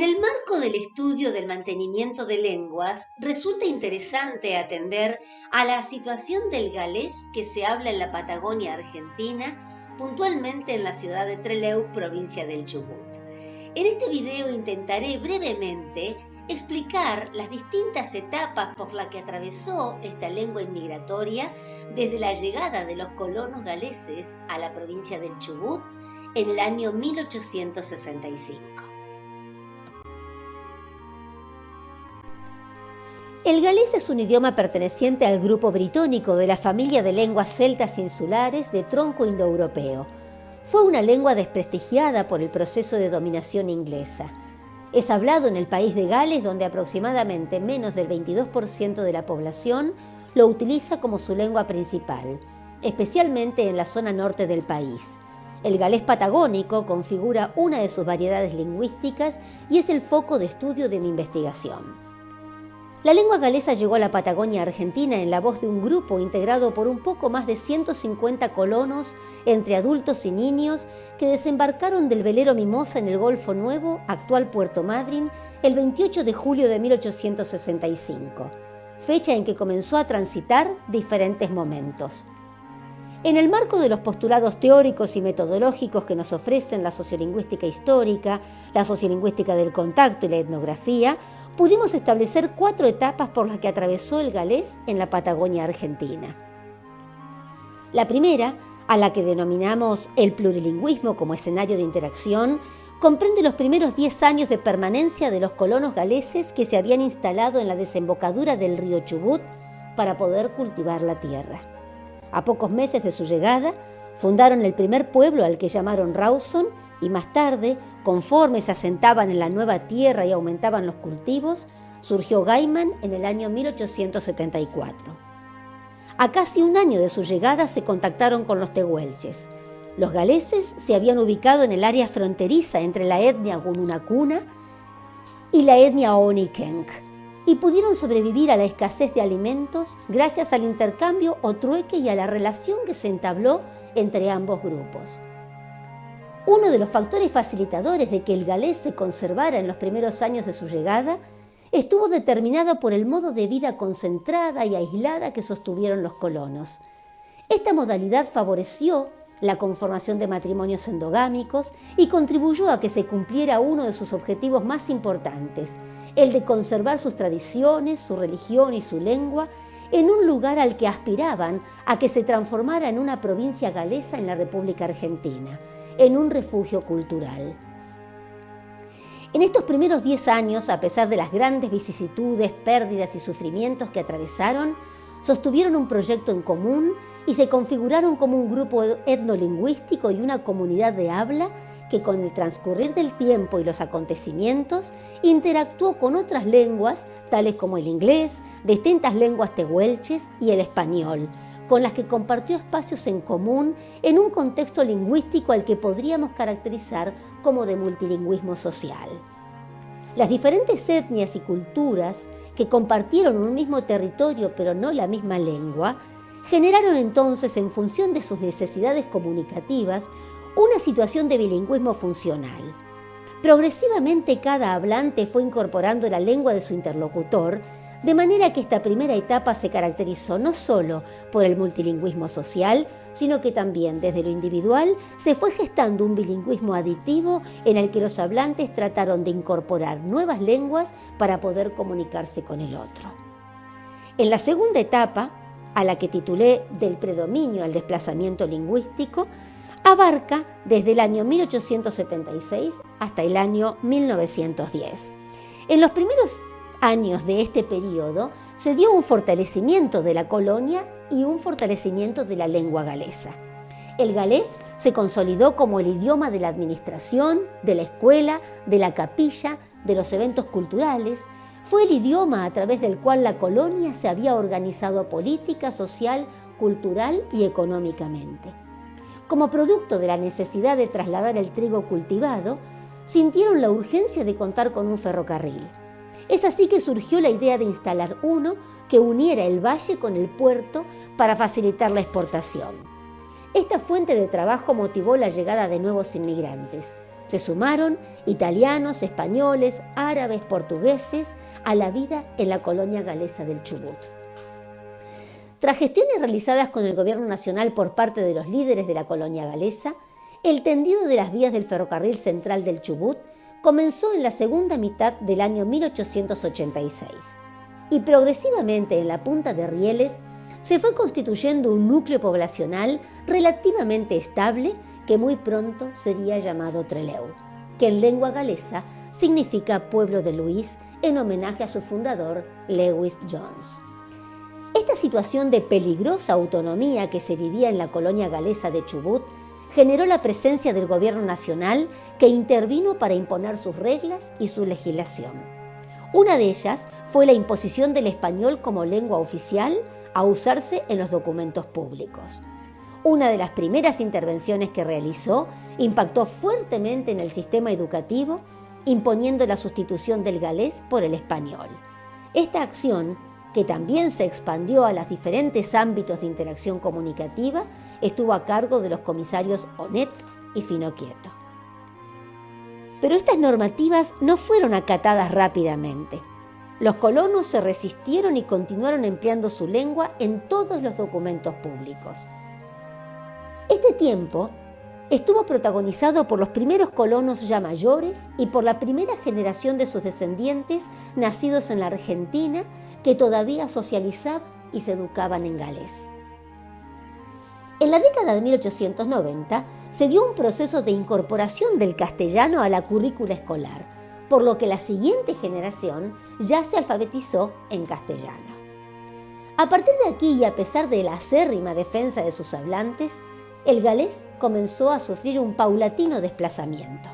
En el marco del estudio del mantenimiento de lenguas, resulta interesante atender a la situación del galés que se habla en la Patagonia Argentina, puntualmente en la ciudad de Trelew, provincia del Chubut. En este video intentaré brevemente explicar las distintas etapas por las que atravesó esta lengua inmigratoria desde la llegada de los colonos galeses a la provincia del Chubut en el año 1865. El galés es un idioma perteneciente al grupo britónico de la familia de lenguas celtas insulares de tronco indoeuropeo. Fue una lengua desprestigiada por el proceso de dominación inglesa. Es hablado en el país de Gales, donde aproximadamente menos del 22% de la población lo utiliza como su lengua principal, especialmente en la zona norte del país. El galés patagónico configura una de sus variedades lingüísticas y es el foco de estudio de mi investigación. La lengua galesa llegó a la Patagonia Argentina en la voz de un grupo integrado por un poco más de 150 colonos, entre adultos y niños, que desembarcaron del velero Mimosa en el Golfo Nuevo, actual Puerto Madryn, el 28 de julio de 1865, fecha en que comenzó a transitar diferentes momentos. En el marco de los postulados teóricos y metodológicos que nos ofrecen la sociolingüística histórica, la sociolingüística del contacto y la etnografía, pudimos establecer 4 etapas por las que atravesó el galés en la Patagonia Argentina. La primera, a la que denominamos el plurilingüismo como escenario de interacción, comprende los primeros 10 años de permanencia de los colonos galeses que se habían instalado en la desembocadura del río Chubut para poder cultivar la tierra. A pocos meses de su llegada, fundaron el primer pueblo al que llamaron Rawson y más tarde, conforme se asentaban en la nueva tierra y aumentaban los cultivos, surgió Gaiman en el año 1874. A casi un año de su llegada se contactaron con los tehuelches. Los galeses se habían ubicado en el área fronteriza entre la etnia Gununacuna y la etnia Onikenk y pudieron sobrevivir a la escasez de alimentos gracias al intercambio o trueque y a la relación que se entabló entre ambos grupos. Uno de los factores facilitadores de que el galés se conservara en los primeros años de su llegada estuvo determinado por el modo de vida concentrada y aislada que sostuvieron los colonos. Esta modalidad favoreció la conformación de matrimonios endogámicos y contribuyó a que se cumpliera uno de sus objetivos más importantes, el de conservar sus tradiciones, su religión y su lengua en un lugar al que aspiraban a que se transformara en una provincia galesa en la República Argentina, en un refugio cultural. En estos primeros 10 años, a pesar de las grandes vicisitudes, pérdidas y sufrimientos que atravesaron, sostuvieron un proyecto en común y se configuraron como un grupo etnolingüístico y una comunidad de habla que con el transcurrir del tiempo y los acontecimientos interactuó con otras lenguas, tales como el inglés, distintas lenguas tehuelches y el español, con las que compartió espacios en común en un contexto lingüístico al que podríamos caracterizar como de multilingüismo social. Las diferentes etnias y culturas que compartieron un mismo territorio pero no la misma lengua, generaron entonces, en función de sus necesidades comunicativas, una situación de bilingüismo funcional. Progresivamente cada hablante fue incorporando la lengua de su interlocutor, de manera que esta primera etapa se caracterizó no solo por el multilingüismo social, sino que también desde lo individual se fue gestando un bilingüismo aditivo en el que los hablantes trataron de incorporar nuevas lenguas para poder comunicarse con el otro. En la segunda etapa, a la que titulé Del predominio al desplazamiento lingüístico, abarca desde el año 1876 hasta el año 1910. En los primeros años de este periodo se dio un fortalecimiento de la colonia y un fortalecimiento de la lengua galesa. El galés se consolidó como el idioma de la administración, de la escuela, de la capilla, de los eventos culturales. Fue el idioma a través del cual la colonia se había organizado política, social, cultural y económicamente. Como producto de la necesidad de trasladar el trigo cultivado, sintieron la urgencia de contar con un ferrocarril. Es así que surgió la idea de instalar uno que uniera el valle con el puerto para facilitar la exportación. Esta fuente de trabajo motivó la llegada de nuevos inmigrantes. Se sumaron italianos, españoles, árabes, portugueses a la vida en la colonia galesa del Chubut. Tras gestiones realizadas con el gobierno nacional por parte de los líderes de la colonia galesa, el tendido de las vías del ferrocarril central del Chubut comenzó en la segunda mitad del año 1886 y progresivamente en la punta de rieles se fue constituyendo un núcleo poblacional relativamente estable que muy pronto sería llamado Trelew, que en lengua galesa significa pueblo de Luis, en homenaje a su fundador, Lewis Jones. Esta situación de peligrosa autonomía que se vivía en la colonia galesa de Chubut generó la presencia del gobierno nacional que intervino para imponer sus reglas y su legislación. Una de ellas fue la imposición del español como lengua oficial a usarse en los documentos públicos. Una de las primeras intervenciones que realizó impactó fuertemente en el sistema educativo, imponiendo la sustitución del galés por el español. Esta acción, que también se expandió a los diferentes ámbitos de interacción comunicativa, estuvo a cargo de los comisarios Onet y Finoquieto. Pero estas normativas no fueron acatadas rápidamente. Los colonos se resistieron y continuaron empleando su lengua en todos los documentos públicos. Este tiempo estuvo protagonizado por los primeros colonos ya mayores y por la primera generación de sus descendientes nacidos en la Argentina que todavía socializaban y se educaban en galés. En la década de 1890 se dio un proceso de incorporación del castellano a la currícula escolar, por lo que la siguiente generación ya se alfabetizó en castellano. A partir de aquí, y a pesar de la acérrima defensa de sus hablantes, el galés comenzó a sufrir un paulatino desplazamiento.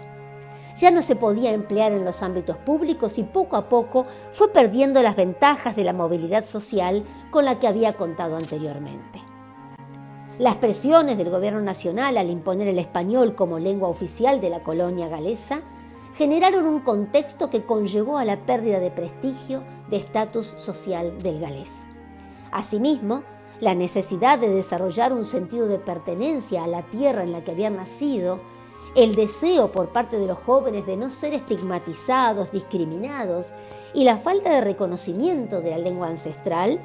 Ya no se podía emplear en los ámbitos públicos y poco a poco fue perdiendo las ventajas de la movilidad social con la que había contado anteriormente. Las presiones del gobierno nacional al imponer el español como lengua oficial de la colonia galesa generaron un contexto que conllevó a la pérdida de prestigio, de estatus social del galés. Asimismo, la necesidad de desarrollar un sentido de pertenencia a la tierra en la que habían nacido, el deseo por parte de los jóvenes de no ser estigmatizados, discriminados y la falta de reconocimiento de la lengua ancestral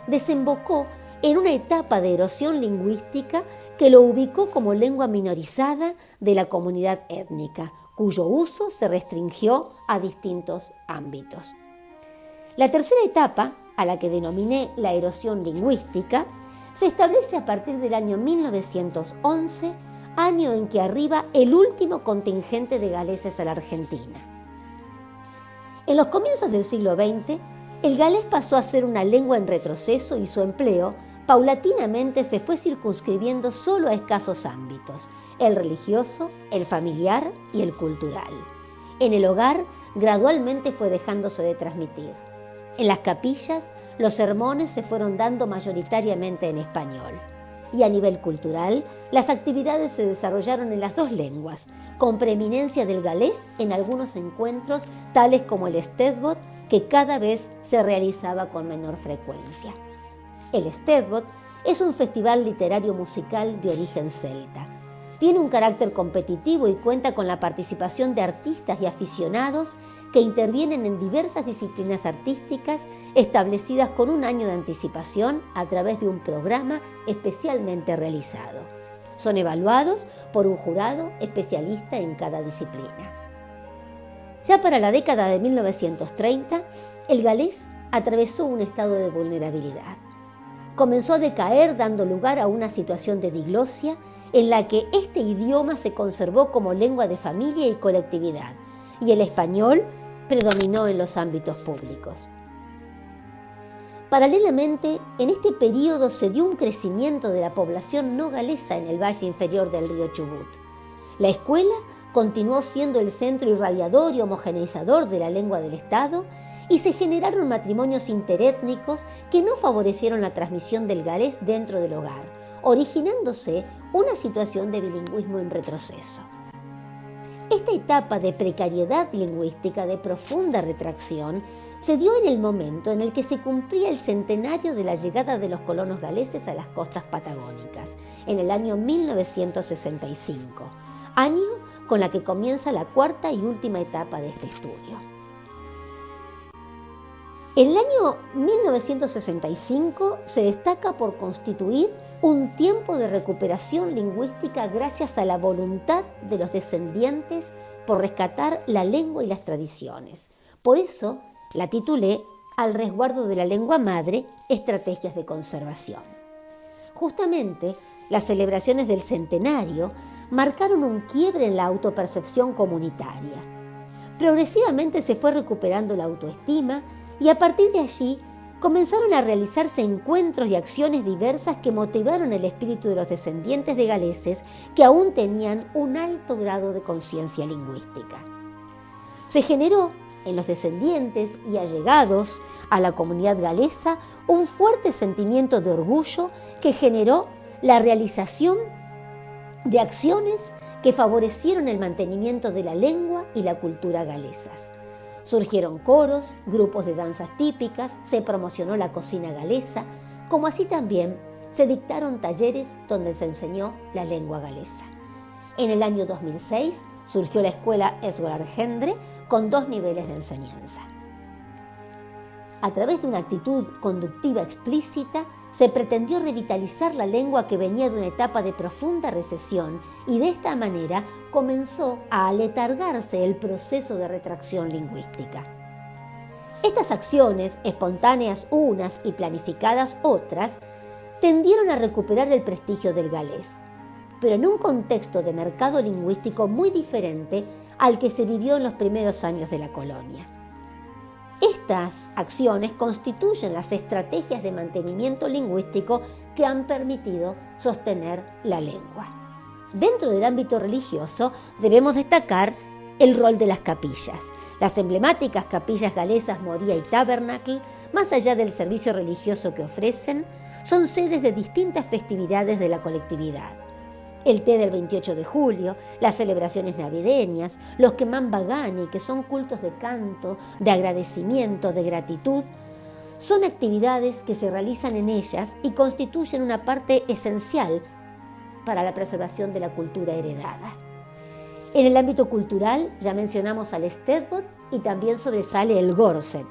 desembocó en una etapa de erosión lingüística que lo ubicó como lengua minorizada de la comunidad étnica, cuyo uso se restringió a distintos ámbitos. La tercera etapa, a la que denominé la erosión lingüística, se establece a partir del año 1911, año en que arriba el último contingente de galeses a la Argentina. En los comienzos del siglo XX, el galés pasó a ser una lengua en retroceso y su empleo paulatinamente se fue circunscribiendo solo a escasos ámbitos: el religioso, el familiar y el cultural. En el hogar, gradualmente fue dejándose de transmitir. En las capillas, los sermones se fueron dando mayoritariamente en español. Y a nivel cultural, las actividades se desarrollaron en las dos lenguas, con preeminencia del galés en algunos encuentros, tales como el Stedbod, que cada vez se realizaba con menor frecuencia. El Stedbod es un festival literario musical de origen celta. Tiene un carácter competitivo y cuenta con la participación de artistas y aficionados que intervienen en diversas disciplinas artísticas establecidas con un año de anticipación a través de un programa especialmente realizado. Son evaluados por un jurado especialista en cada disciplina. Ya para la década de 1930, el galés atravesó un estado de vulnerabilidad. Comenzó a decaer, dando lugar a una situación de diglosia en la que este idioma se conservó como lengua de familia y colectividad, y el español predominó en los ámbitos públicos. Paralelamente, en este periodo se dio un crecimiento de la población no galesa en el valle inferior del río Chubut. La escuela continuó siendo el centro irradiador y homogeneizador de la lengua del Estado, y se generaron matrimonios interétnicos que no favorecieron la transmisión del galés dentro del hogar, originándose una situación de bilingüismo en retroceso. Esta etapa de precariedad lingüística de profunda retracción se dio en el momento en el que se cumplía el centenario de la llegada de los colonos galeses a las costas patagónicas, en el año 1965, año con la que comienza la cuarta y última etapa de este estudio. En el año 1965 se destaca por constituir un tiempo de recuperación lingüística gracias a la voluntad de los descendientes por rescatar la lengua y las tradiciones. Por eso la titulé Al resguardo de la lengua madre, estrategias de conservación. Justamente, las celebraciones del centenario marcaron un quiebre en la autopercepción comunitaria. Progresivamente se fue recuperando la autoestima y a partir de allí comenzaron a realizarse encuentros y acciones diversas que motivaron el espíritu de los descendientes de galeses que aún tenían un alto grado de conciencia lingüística. Se generó en los descendientes y allegados a la comunidad galesa un fuerte sentimiento de orgullo que generó la realización de acciones que favorecieron el mantenimiento de la lengua y la cultura galesas. Surgieron coros, grupos de danzas típicas, se promocionó la cocina galesa, como así también se dictaron talleres donde se enseñó la lengua galesa. En el año 2006 surgió la escuela Esgolar-Gendre con 2 niveles de enseñanza. A través de una actitud conductiva explícita, se pretendió revitalizar la lengua que venía de una etapa de profunda recesión y de esta manera comenzó a aletargarse el proceso de retracción lingüística. Estas acciones, espontáneas unas y planificadas otras, tendieron a recuperar el prestigio del galés, pero en un contexto de mercado lingüístico muy diferente al que se vivió en los primeros años de la colonia. Estas acciones constituyen las estrategias de mantenimiento lingüístico que han permitido sostener la lengua. Dentro del ámbito religioso debemos destacar el rol de las capillas. Las emblemáticas capillas galesas Moria y Tabernacle, más allá del servicio religioso que ofrecen, son sedes de distintas festividades de la colectividad. El té del 28 de julio, las celebraciones navideñas, los Kemambagani, que son cultos de canto, de agradecimiento, de gratitud, son actividades que se realizan en ellas y constituyen una parte esencial para la preservación de la cultura heredada. En el ámbito cultural ya mencionamos al Stedbod y también sobresale el Gorset.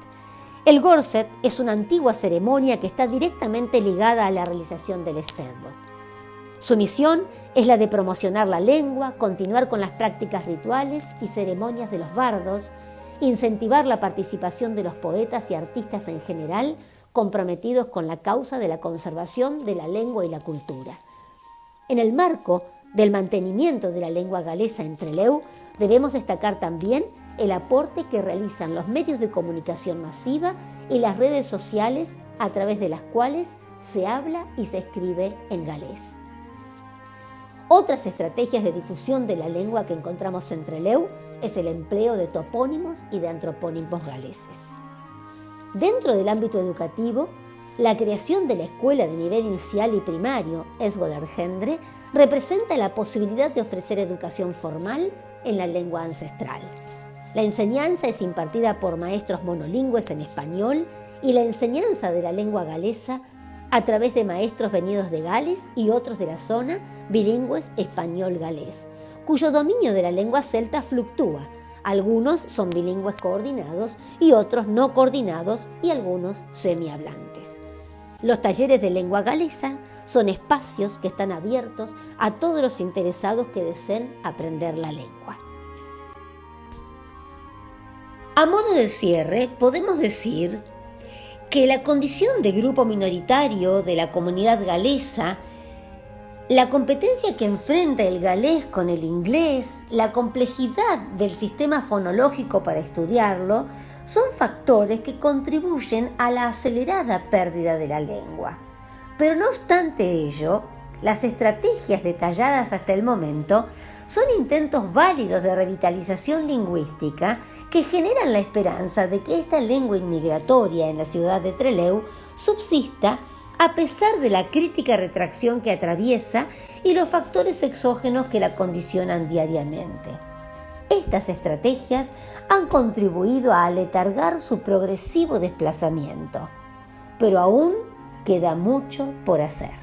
El Gorset es una antigua ceremonia que está directamente ligada a la realización del Stedbod. Su misión es la de promocionar la lengua, continuar con las prácticas rituales y ceremonias de los bardos, incentivar la participación de los poetas y artistas en general comprometidos con la causa de la conservación de la lengua y la cultura. En el marco del mantenimiento de la lengua galesa en Trelew, debemos destacar también el aporte que realizan los medios de comunicación masiva y las redes sociales a través de las cuales se habla y se escribe en galés. Otras estrategias de difusión de la lengua que encontramos en Trelew es el empleo de topónimos y de antropónimos galeses. Dentro del ámbito educativo, la creación de la escuela de nivel inicial y primario, Esgolar-Gendre, representa la posibilidad de ofrecer educación formal en la lengua ancestral. La enseñanza es impartida por maestros monolingües en español y la enseñanza de la lengua galesa a través de maestros venidos de Gales y otros de la zona, bilingües español-galés, cuyo dominio de la lengua celta fluctúa. Algunos son bilingües coordinados y otros no coordinados y algunos semihablantes. Los talleres de lengua galesa son espacios que están abiertos a todos los interesados que deseen aprender la lengua. A modo de cierre, podemos decir que la condición de grupo minoritario de la comunidad galesa, la competencia que enfrenta el galés con el inglés, la complejidad del sistema fonológico para estudiarlo, son factores que contribuyen a la acelerada pérdida de la lengua. Pero no obstante ello, las estrategias detalladas hasta el momento son intentos válidos de revitalización lingüística que generan la esperanza de que esta lengua inmigratoria en la ciudad de Trelew subsista a pesar de la crítica retracción que atraviesa y los factores exógenos que la condicionan diariamente. Estas estrategias han contribuido a aletargar su progresivo desplazamiento, pero aún queda mucho por hacer.